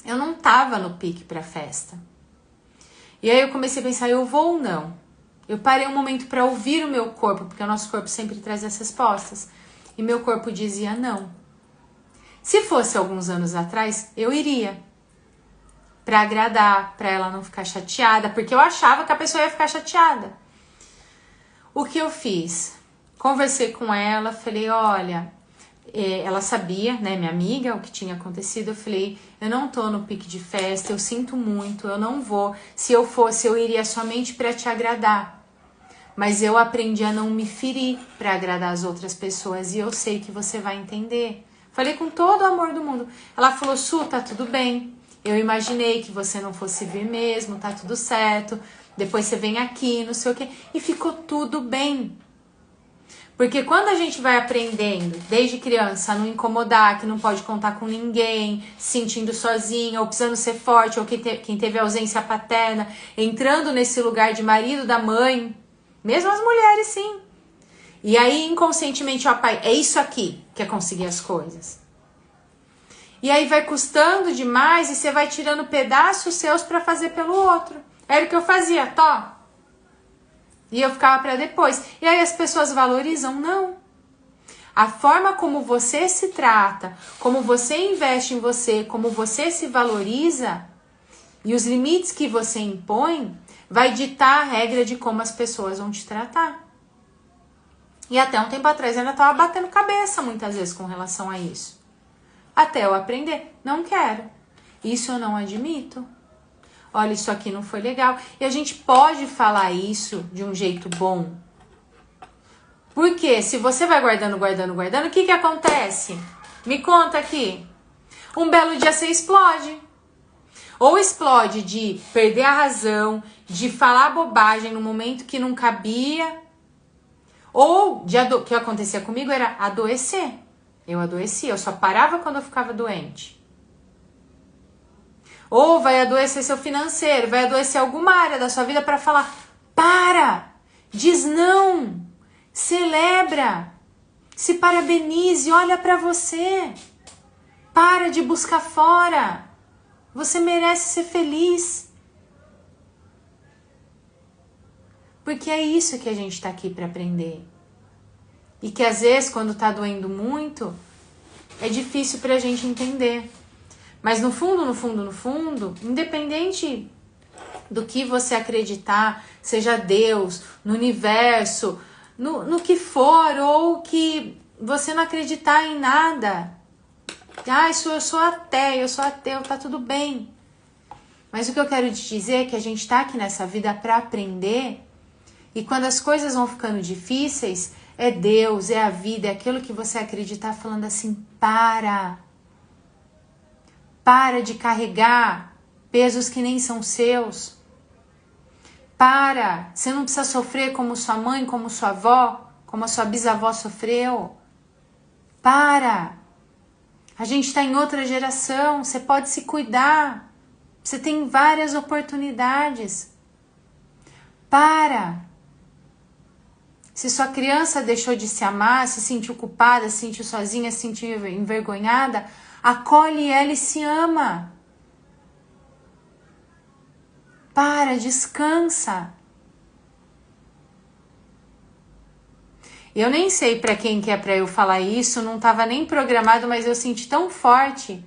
eu não tava no pique pra festa. E aí eu comecei a pensar, eu vou ou não? Eu parei um momento para ouvir o meu corpo, porque o nosso corpo sempre traz as respostas. E meu corpo dizia não. Se fosse alguns anos atrás, eu iria. Para agradar, para ela não ficar chateada, porque eu achava que a pessoa ia ficar chateada. O que eu fiz? Conversei com ela, falei, olha, ela sabia, né, minha amiga, o que tinha acontecido. Eu falei, eu não tô no pique de festa, eu sinto muito, eu não vou. Se eu fosse, eu iria somente para te agradar. Mas eu aprendi a não me ferir para agradar as outras pessoas e eu sei que você vai entender. Falei com todo o amor do mundo. Ela falou, Su, tá tudo bem. Eu imaginei que você não fosse vir mesmo, tá tudo certo. Depois você vem aqui, não sei o quê. E ficou tudo bem. Porque quando a gente vai aprendendo, desde criança, a não incomodar, que não pode contar com ninguém, se sentindo sozinha, ou precisando ser forte, ou quem teve ausência paterna, entrando nesse lugar de marido da mãe, mesmo as mulheres, sim. E aí, inconscientemente, ó, pai, é isso aqui que é conseguir as coisas. E aí vai custando demais e você vai tirando pedaços seus para fazer pelo outro. Era o que eu fazia, tó. E eu ficava para depois. E aí as pessoas valorizam? Não. A forma como você se trata, como você investe em você, como você se valoriza e os limites que você impõe, vai ditar a regra de como as pessoas vão te tratar. E até um tempo atrás eu ainda estava batendo cabeça muitas vezes com relação a isso. Até eu aprender, não quero. Isso eu não admito. Olha, isso aqui não foi legal. E a gente pode falar isso de um jeito bom. Porque se você vai guardando, o que acontece? Me conta aqui. Um belo dia você explode. Ou explode de perder a razão, de falar bobagem no momento que não cabia. Ou, o que acontecia comigo era adoecer. Eu adoecia, eu só parava quando eu ficava doente. Ou vai adoecer seu financeiro, vai adoecer alguma área da sua vida para falar, para, diz não, celebra, se parabenize, olha para você, para de buscar fora, você merece ser feliz. Porque é isso que a gente está aqui para aprender. E que às vezes, quando tá doendo muito, é difícil pra gente entender. Mas no fundo, independente do que você acreditar, seja Deus, no universo, no que for, ou que você não acreditar em nada. Ah, eu sou ateu, tá tudo bem. Mas o que eu quero te dizer é que a gente tá aqui nessa vida para aprender. E quando as coisas vão ficando difíceis, é Deus, é a vida, é aquilo que você acreditar falando assim, para de carregar pesos que nem são seus. Você não precisa sofrer como sua mãe, como sua avó, como a sua bisavó sofreu. A gente está em outra geração, você pode se cuidar. Você tem várias oportunidades. Se sua criança deixou de se amar, se sentiu culpada, se sentiu sozinha, se sentiu envergonhada, acolhe ela e se ama. Descansa. Eu nem sei para quem que é para eu falar isso, não estava nem programado, mas eu senti tão forte.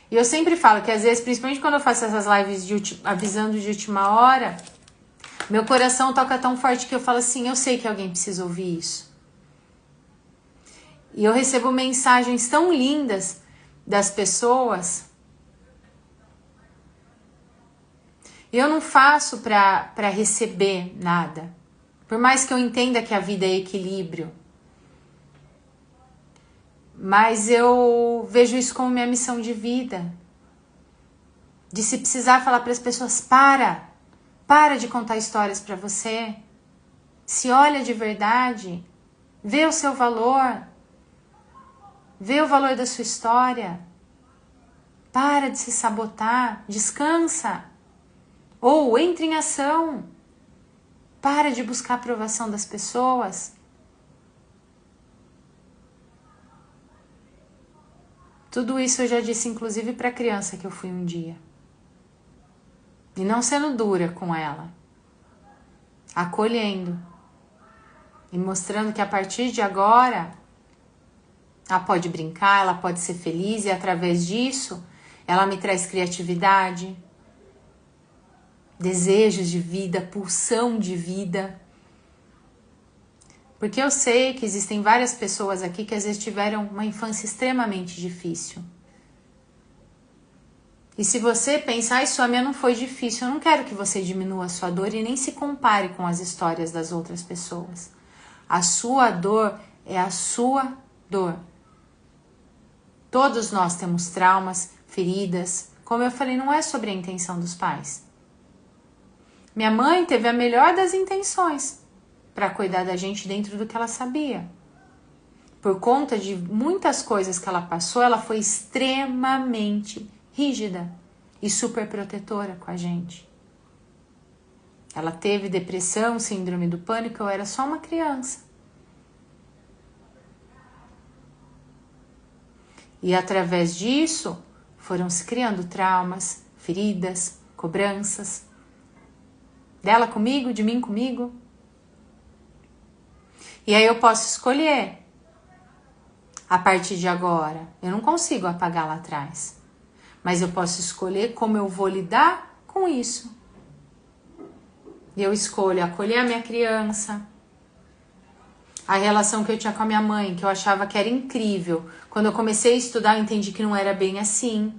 E eu sempre falo que às vezes, principalmente quando eu faço essas lives avisando de última hora, meu coração toca tão forte que eu falo assim, eu sei que alguém precisa ouvir isso. E eu recebo mensagens tão lindas das pessoas. Eu não faço para receber nada. Por mais que eu entenda que a vida é equilíbrio. Mas eu vejo isso como minha missão de vida. De se precisar falar para as pessoas, para de contar histórias para você. Se olha de verdade. Vê o seu valor. Vê o valor da sua história. Para de se sabotar. Descansa. Ou entre em ação. Para de buscar a aprovação das pessoas. Tudo isso eu já disse, inclusive, para a criança que eu fui um dia. E não sendo dura com ela. Acolhendo. E mostrando que a partir de agora, ela pode brincar, ela pode ser feliz. E através disso, ela me traz criatividade, desejos de vida, pulsão de vida. Porque eu sei que existem várias pessoas aqui que às vezes tiveram uma infância extremamente difícil. E se você pensar, isso a minha não foi difícil, eu não quero que você diminua a sua dor e nem se compare com as histórias das outras pessoas. A sua dor é a sua dor. Todos nós temos traumas, feridas. Como eu falei, não é sobre a intenção dos pais. Minha mãe teve a melhor das intenções para cuidar da gente dentro do que ela sabia. Por conta de muitas coisas que ela passou, ela foi extremamente rígida e super protetora com a gente. Ela teve depressão, síndrome do pânico, eu era só uma criança. E através disso, foram se criando traumas, feridas, cobranças. Dela comigo, de mim comigo. E aí eu posso escolher. A partir de agora, eu não consigo apagar lá atrás. Mas eu posso escolher como eu vou lidar com isso. E eu escolho acolher a minha criança. A relação que eu tinha com a minha mãe, que eu achava que era incrível. Quando eu comecei a estudar, eu entendi que não era bem assim.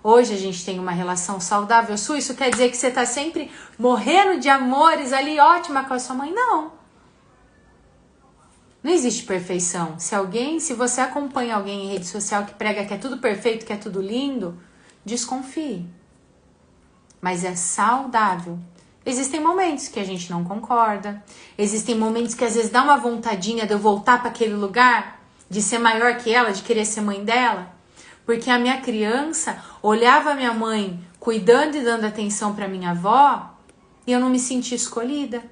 Hoje a gente tem uma relação saudável. Su, isso quer dizer que você tá sempre morrendo de amores ali, ótima com a sua mãe? Não. Não existe perfeição. Se você acompanha alguém em rede social que prega que é tudo perfeito, que é tudo lindo, desconfie. Mas é saudável. Existem momentos que a gente não concorda. Existem momentos que às vezes dá uma vontadinha de eu voltar para aquele lugar, de ser maior que ela, de querer ser mãe dela. Porque a minha criança olhava a minha mãe cuidando e dando atenção para minha avó e eu não me sentia escolhida.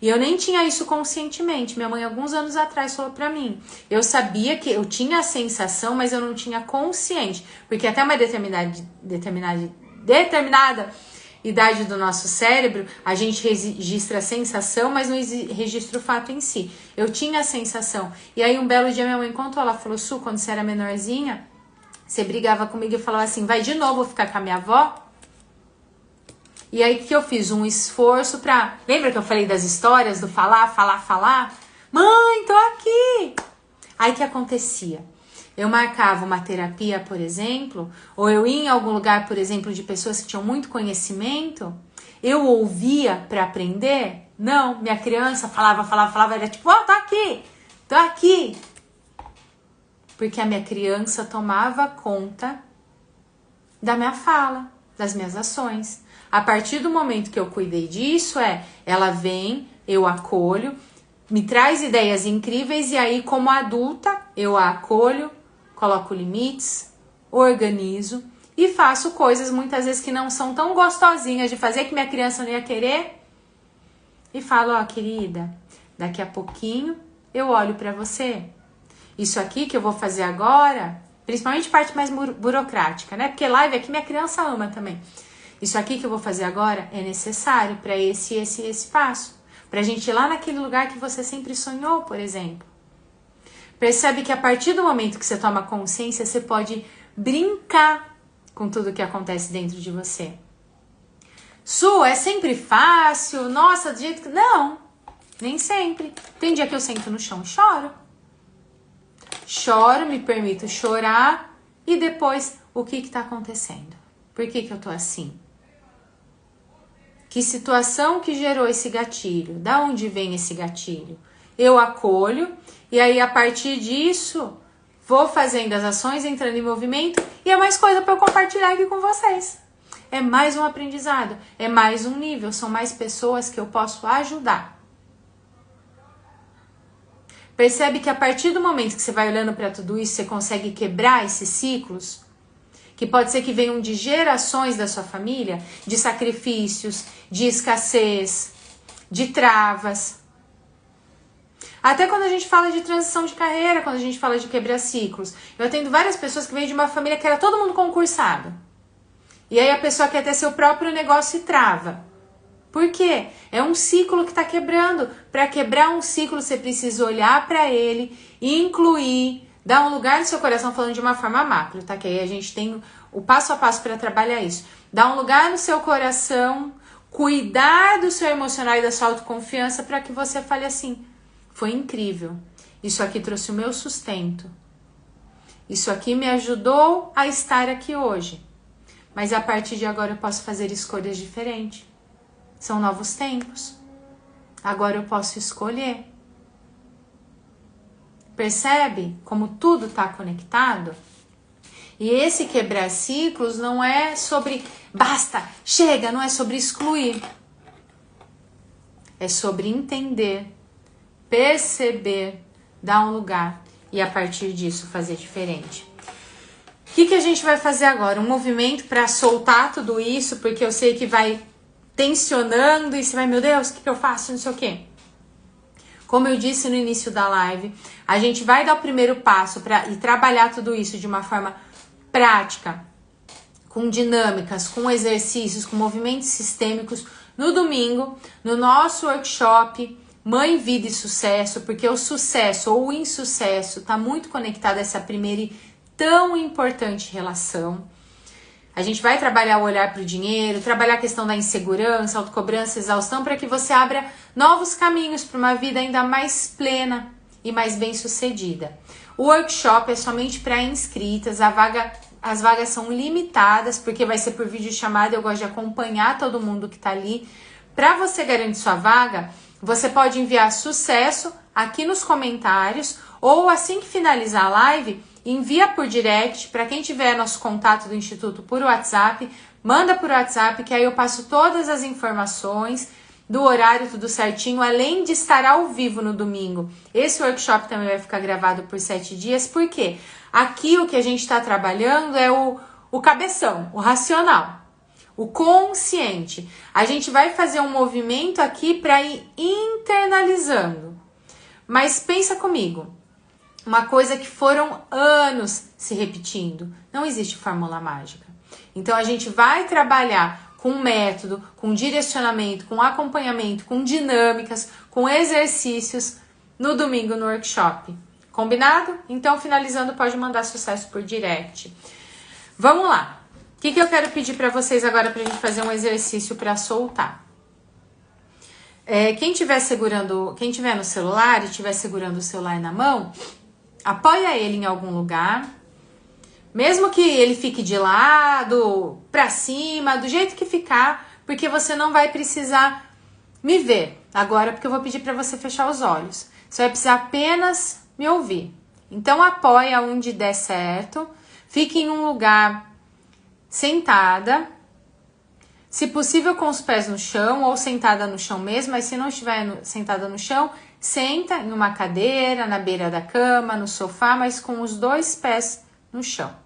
E eu nem tinha isso conscientemente. Minha mãe, alguns anos atrás, falou pra mim. Eu sabia que eu tinha a sensação, mas eu não tinha consciente. Porque até uma determinada idade do nosso cérebro, a gente registra a sensação, mas não registra o fato em si. Eu tinha a sensação. E aí um belo dia minha mãe contou, ela falou, Su, quando você era menorzinha, você brigava comigo e falava assim, vai de novo ficar com a minha avó? E aí, o que eu fiz? Um esforço pra... Lembra que eu falei das histórias, do falar? Mãe, tô aqui! Aí, o que acontecia? Eu marcava uma terapia, por exemplo, ou eu ia em algum lugar, por exemplo, de pessoas que tinham muito conhecimento, eu ouvia pra aprender? Não, minha criança falava, era tipo, tô aqui! Porque a minha criança tomava conta da minha fala, das minhas ações. A partir do momento que eu cuidei disso, ela vem, eu acolho, me traz ideias incríveis e aí, como adulta, eu a acolho, coloco limites, organizo e faço coisas muitas vezes que não são tão gostosinhas de fazer, que minha criança não ia querer. E falo, ó, querida, daqui a pouquinho eu olho pra você. Isso aqui que eu vou fazer agora, principalmente parte mais burocrática, né? Porque live aqui minha criança ama também. Isso aqui que eu vou fazer agora é necessário para esse passo. Pra gente ir lá naquele lugar que você sempre sonhou, por exemplo. Percebe que a partir do momento que você toma consciência, você pode brincar com tudo que acontece dentro de você. Su, é sempre fácil? Nossa, do jeito que... Não, nem sempre. Tem dia que eu sento no chão e choro. Choro, me permito chorar e depois, o que tá acontecendo? Por que eu tô assim? Que situação que gerou esse gatilho? Da onde vem esse gatilho? Eu acolho e aí a partir disso vou fazendo as ações, entrando em movimento e é mais coisa para eu compartilhar aqui com vocês. É mais um aprendizado, é mais um nível, são mais pessoas que eu posso ajudar. Percebe que a partir do momento que você vai olhando para tudo isso, você consegue quebrar esses ciclos? Que pode ser que venham de gerações da sua família, de sacrifícios, de escassez, de travas. Até quando a gente fala de transição de carreira, quando a gente fala de quebrar ciclos. Eu atendo várias pessoas que vêm de uma família que era todo mundo concursado. E aí a pessoa quer ter seu próprio negócio e trava. Por quê? É um ciclo que está quebrando. Para quebrar um ciclo, você precisa olhar para ele, incluir, dar um lugar no seu coração, falando de uma forma macro, tá? Que aí a gente tem o passo a passo para trabalhar isso. Dar um lugar no seu coração, cuidar do seu emocional e da sua autoconfiança para que você fale assim: foi incrível. Isso aqui trouxe o meu sustento. Isso aqui me ajudou a estar aqui hoje. Mas a partir de agora eu posso fazer escolhas diferentes. São novos tempos. Agora eu posso escolher. Percebe como tudo está conectado? E esse quebrar ciclos não é sobre basta, chega, não é sobre excluir. É sobre entender, perceber, dar um lugar e a partir disso fazer diferente. O que a gente vai fazer agora? Um movimento para soltar tudo isso, porque eu sei que vai tensionando e você vai, meu Deus, o que eu faço? Não sei o quê. Como eu disse no início da live, a gente vai dar o primeiro passo e trabalhar tudo isso de uma forma prática, com dinâmicas, com exercícios, com movimentos sistêmicos, no domingo, no nosso workshop Mãe, Vida e Sucesso, porque o sucesso ou o insucesso está muito conectado a essa primeira e tão importante relação. A gente vai trabalhar o olhar para o dinheiro, trabalhar a questão da insegurança, autocobrança, exaustão, para que você abra novos caminhos para uma vida ainda mais plena e mais bem-sucedida. O workshop é somente para inscritas, as vagas são limitadas, porque vai ser por videochamada, eu gosto de acompanhar todo mundo que está ali. Para você garantir sua vaga, você pode enviar sucesso aqui nos comentários, ou assim que finalizar a live, envia por direct, para quem tiver nosso contato do Instituto por WhatsApp, manda por WhatsApp, que aí eu passo todas as informações do horário, tudo certinho, além de estar ao vivo no domingo. Esse workshop também vai ficar gravado por 7 dias, porque aqui o que a gente está trabalhando é o cabeção, o racional, o consciente. A gente vai fazer um movimento aqui para ir internalizando. Mas pensa comigo, uma coisa que foram anos se repetindo. Não existe fórmula mágica. Então a gente vai trabalhar com método, com direcionamento, com acompanhamento, com dinâmicas, com exercícios no domingo no workshop. Combinado? Então, finalizando, pode mandar sucesso por direct. Vamos lá. O que eu quero pedir para vocês agora para a gente fazer um exercício para soltar? Quem tiver no celular e tiver segurando o celular na mão, apoia ele em algum lugar, mesmo que ele fique de lado, pra cima, do jeito que ficar, porque você não vai precisar me ver agora, porque eu vou pedir para você fechar os olhos. Você vai precisar apenas me ouvir. Então apoia onde der certo, fique em um lugar sentada, se possível com os pés no chão ou sentada no chão mesmo, mas se não estiver sentada no chão, senta em uma cadeira, na beira da cama, no sofá, mas com os 2 pés no chão.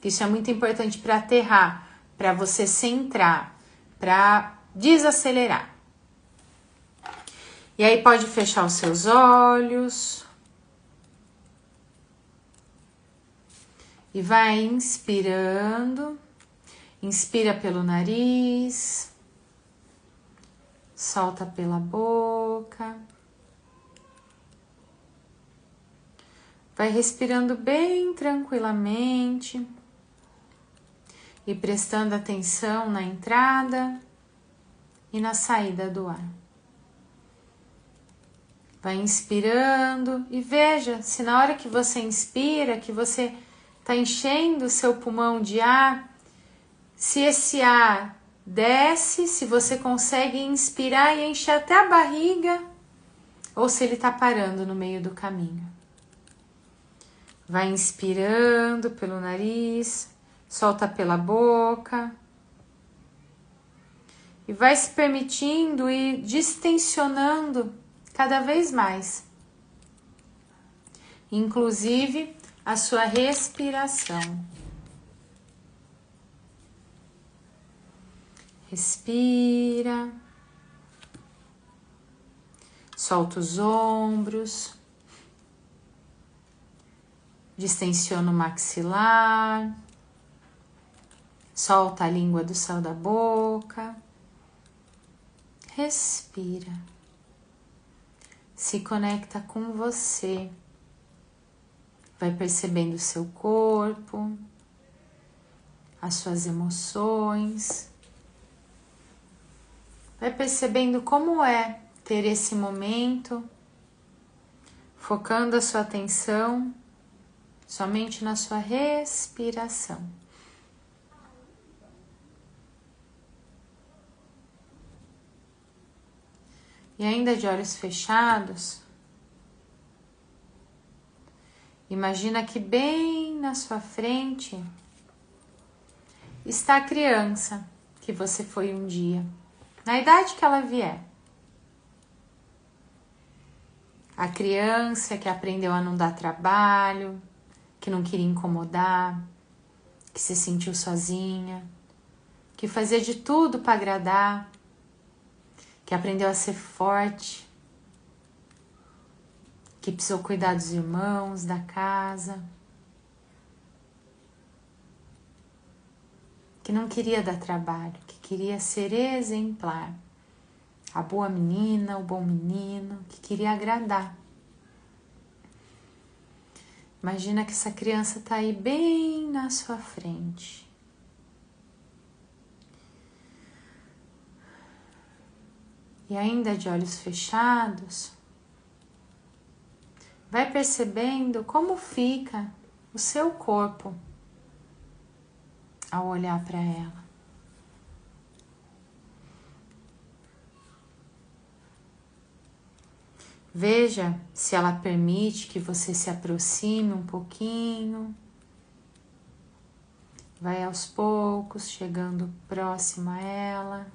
Isso é muito importante para aterrar, para você centrar, para desacelerar. E aí pode fechar os seus olhos. E vai inspirando. Inspira pelo nariz. Solta pela boca. Vai respirando bem tranquilamente e prestando atenção na entrada e na saída do ar. Vai inspirando e veja se na hora que você inspira, que você está enchendo o seu pulmão de ar, se esse ar desce, se você consegue inspirar e encher até a barriga, ou se ele está parando no meio do caminho. Vai inspirando pelo nariz, solta pela boca e vai se permitindo ir distensionando cada vez mais, inclusive a sua respiração. Respira. Solta os ombros. Distensiona o maxilar. Solta a língua do céu da boca. Respira. Se conecta com você. Vai percebendo o seu corpo, as suas emoções. Vai percebendo como é ter esse momento, focando a sua atenção somente na sua respiração. E ainda de olhos fechados, imagina que bem na sua frente está a criança que você foi um dia, na idade que ela vier. A criança que aprendeu a não dar trabalho, que não queria incomodar, que se sentiu sozinha, que fazia de tudo para agradar, que aprendeu a ser forte, que precisou cuidar dos irmãos, da casa, que não queria dar trabalho, que queria ser exemplar, a boa menina, o bom menino, que queria agradar. Imagina que essa criança está aí bem na sua frente. E ainda de olhos fechados, vai percebendo como fica o seu corpo ao olhar para ela. Veja se ela permite que você se aproxime um pouquinho. Vai aos poucos, chegando próximo a ela.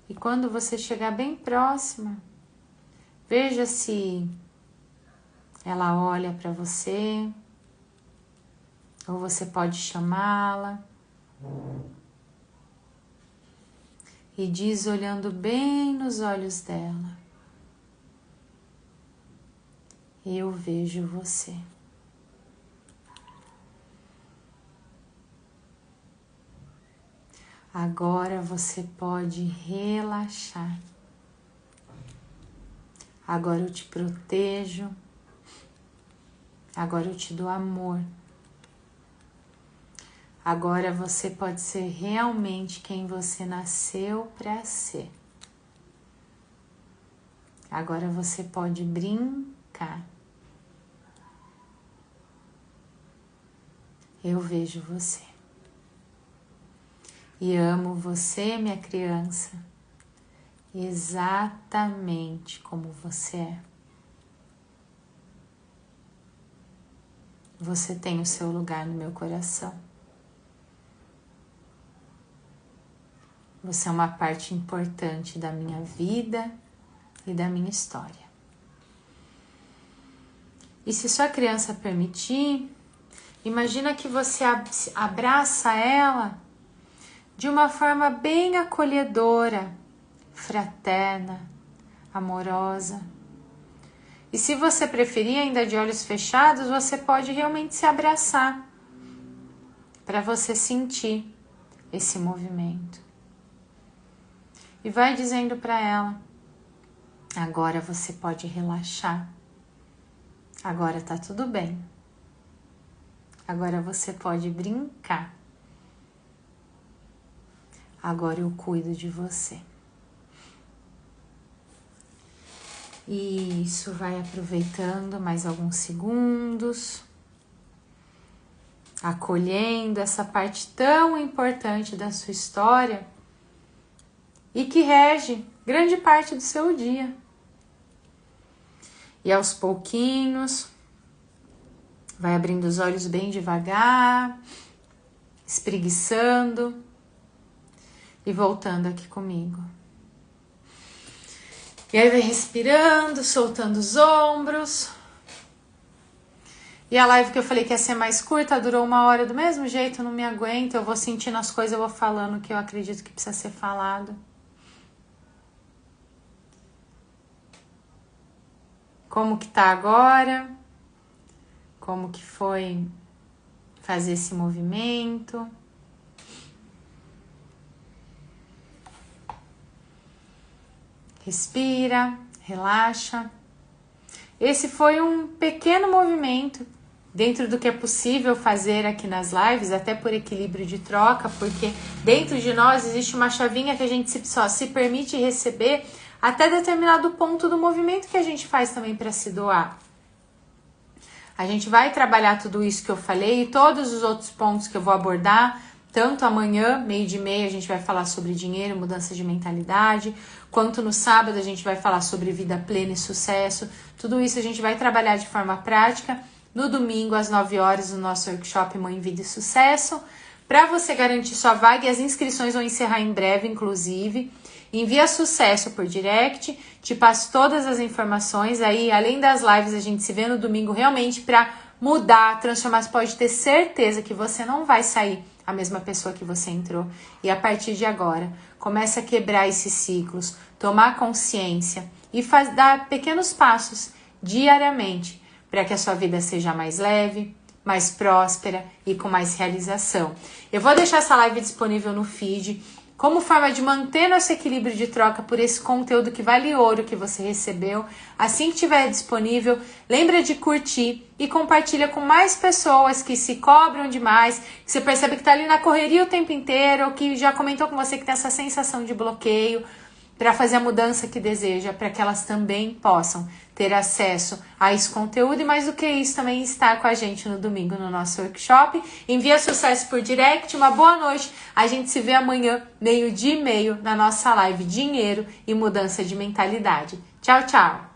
E quando você chegar bem próxima, veja se ela olha para você, ou você pode chamá-la. E diz olhando bem nos olhos dela: eu vejo você. Agora você pode relaxar. Agora eu te protejo. Agora eu te dou amor. Agora você pode ser realmente quem você nasceu para ser. Agora você pode brincar. Eu vejo você. E amo você, minha criança, exatamente como você é. Você tem o seu lugar no meu coração. Você é uma parte importante da minha vida e da minha história. E se sua criança permitir, imagina que você abraça ela de uma forma bem acolhedora, fraterna, amorosa. E se você preferir, ainda de olhos fechados, você pode realmente se abraçar para você sentir esse movimento. E vai dizendo para ela: agora você pode relaxar. Agora tá tudo bem. Agora você pode brincar. Agora eu cuido de você. E isso, vai aproveitando mais alguns segundos, acolhendo essa parte tão importante da sua história e que rege grande parte do seu dia. E aos pouquinhos, vai abrindo os olhos bem devagar, espreguiçando e voltando aqui comigo. E aí vai respirando, soltando os ombros. E a live que eu falei que ia ser mais curta, durou 1 hora do mesmo jeito, eu não me aguento, eu vou sentindo as coisas, eu vou falando o que eu acredito que precisa ser falado. Como que tá agora? Como que foi fazer esse movimento? Respira, relaxa. Esse foi um pequeno movimento dentro do que é possível fazer aqui nas lives, até por equilíbrio de troca, porque dentro de nós existe uma chavinha que a gente só se permite receber até determinado ponto do movimento que a gente faz também para se doar. A gente vai trabalhar tudo isso que eu falei e todos os outros pontos que eu vou abordar, tanto amanhã, 12:30, a gente vai falar sobre dinheiro, mudança de mentalidade, quanto no sábado a gente vai falar sobre vida plena e sucesso. Tudo isso a gente vai trabalhar de forma prática no domingo, às 9 horas, no nosso workshop Mãe, Vida e Sucesso. Para você garantir sua vaga, e as inscrições vão encerrar em breve, inclusive. Envia sucesso por direct, te passo todas as informações. Aí, além das lives, a gente se vê no domingo realmente para mudar, transformar. Você pode ter certeza que você não vai sair a mesma pessoa que você entrou. E a partir de agora, comece a quebrar esses ciclos, tomar consciência e dar pequenos passos diariamente para que a sua vida seja mais leve, mais próspera e com mais realização. Eu vou deixar essa live disponível no feed como forma de manter nosso equilíbrio de troca por esse conteúdo que vale ouro que você recebeu. Assim que estiver disponível, lembra de curtir e compartilha com mais pessoas que se cobram demais, que você percebe que está ali na correria o tempo inteiro, ou que já comentou com você que tem essa sensação de bloqueio, para fazer a mudança que deseja, para que elas também possam ter acesso a esse conteúdo e mais do que isso também estar com a gente no domingo no nosso workshop. Envia sucesso por direct, uma boa noite, a gente se vê amanhã 12:30 na nossa live Dinheiro e Mudança de Mentalidade. Tchau, tchau!